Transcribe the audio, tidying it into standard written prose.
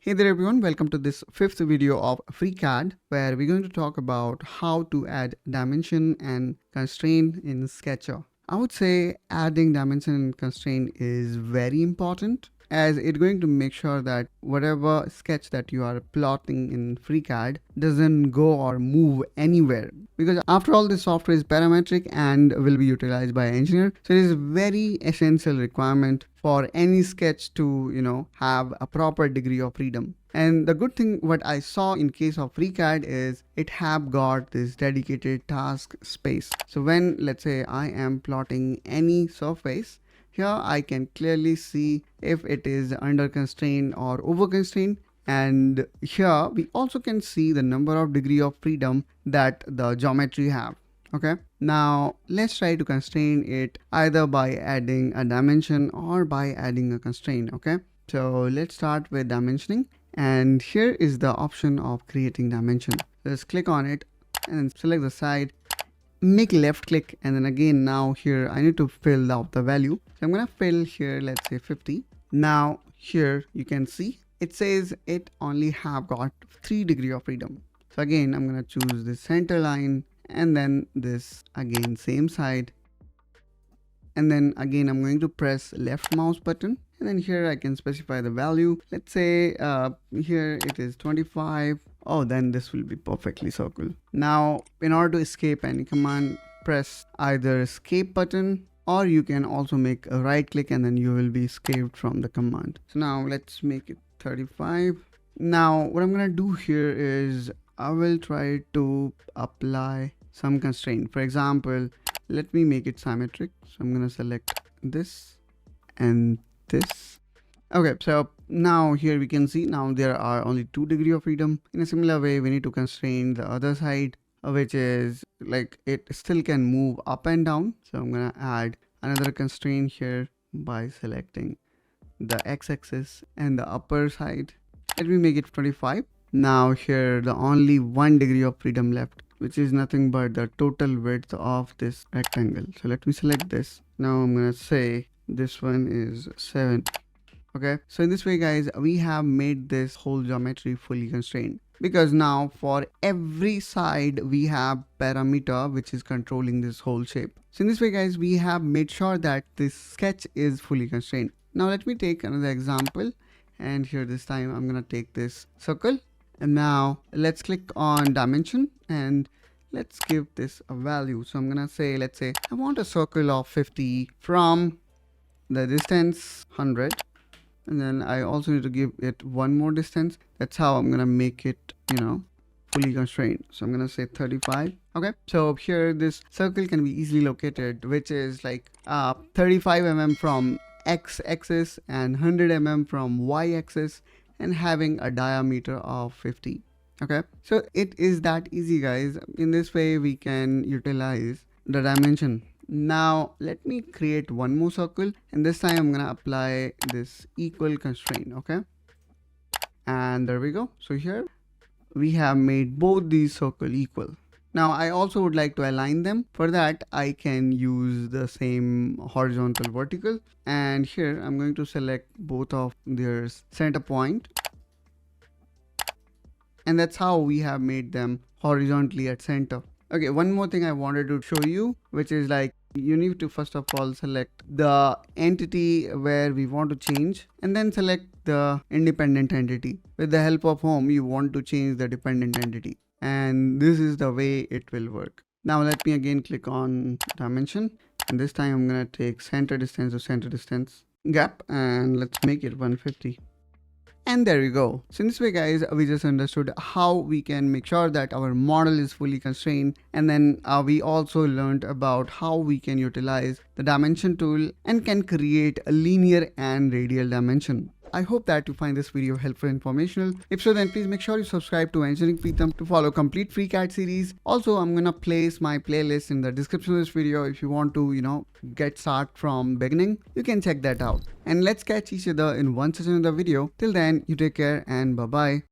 Hey there everyone, welcome to this fifth video of FreeCAD where we're going to talk about how to add dimension and constraint in Sketcher. I would say adding dimension and constraint is very important as it's going to make sure that whatever sketch that you are plotting in FreeCAD doesn't go or move anywhere, because after all this software is parametric and will be utilized by engineer, so it is a very essential requirement for any sketch to have a proper degree of freedom. And the good thing what I saw in case of FreeCAD is it have got this dedicated task space. So when let's say I am plotting any surface, here I can clearly see if it is under constraint or over constraint, and here we also can see the number of degree of freedom that the geometry have. Okay, now let's try to constrain it either by adding a dimension or by adding a constraint. Okay, so let's start with dimensioning, and here is the option of creating dimension. Let's click on it and select the side, make left click, and then again now here I need to fill out the value. So I'm gonna fill here, let's say 50. Now here you can see it says it only have got 3 degree of freedom. So again I'm gonna choose the center line, and then this again same side, and then again I'm going to press left mouse button, and then here I can specify the value. Let's say here it is 25. Oh, then this will be perfectly circle. Now in order to escape any command, press either escape button, or you can also make a right click and then you will be escaped from the command. So now let's make it 35. Now what I'm gonna do here is I will try to apply some constraint. For example, let me make it symmetric. So I'm gonna select this and this. Okay, so now here we can see now there are only 2 degree of freedom. In a similar way, we need to constrain the other side, which is like it still can move up and down. So I'm gonna add another constraint here by selecting the x-axis and the upper side. Let me make it 25. Now here the only 1 degree of freedom left, which is nothing but the total width of this rectangle. So let me select this. Now I'm gonna say this one is 7. Okay, so in this way guys, we have made this whole geometry fully constrained, because now for every side we have parameter which is controlling this whole shape. So in this way guys, we have made sure that this sketch is fully constrained. Now let me take another example, and here this time I'm gonna take this circle, and now let's click on dimension and let's give this a value. So I'm gonna say, let's say I want a circle of 50 from the distance 100, and then I also need to give it one more distance. That's how I'm gonna make it fully constrained. So I'm gonna say 35. Okay, so here this circle can be easily located, which is like 35 mm from x-axis and 100 mm from y-axis, and having a diameter of 50. Okay, so it is that easy guys. In this way we can utilize the dimension. Now let me create one more circle, and this time I'm gonna apply this equal constraint. Okay, and there we go. So here we have made both these circle equal. Now I also would like to align them. For that I can use the same horizontal vertical, and here I'm going to select both of their center point, and that's how we have made them horizontally at center. Okay, one more thing I wanted to show you, which is like you need to first of all select the entity where we want to change, and then select the independent entity. With the help of home, you want to change the dependent entity, and this is the way it will work. Now let me again click on dimension, and this time I'm gonna take center distance to center distance gap, and let's make it 150. And there you go. So in this way guys, we just understood how we can make sure that our model is fully constrained, and then we also learned about how we can utilize the dimension tool and can create a linear and radial dimension. I hope that you find this video helpful and informational. If so, then please make sure you subscribe to Engineering Pritam to follow complete FreeCAD series. Also, I'm gonna place my playlist in the description of this video. If you want to, get started from beginning, you can check that out. And let's catch each other in one session of the video. Till then, you take care and bye-bye.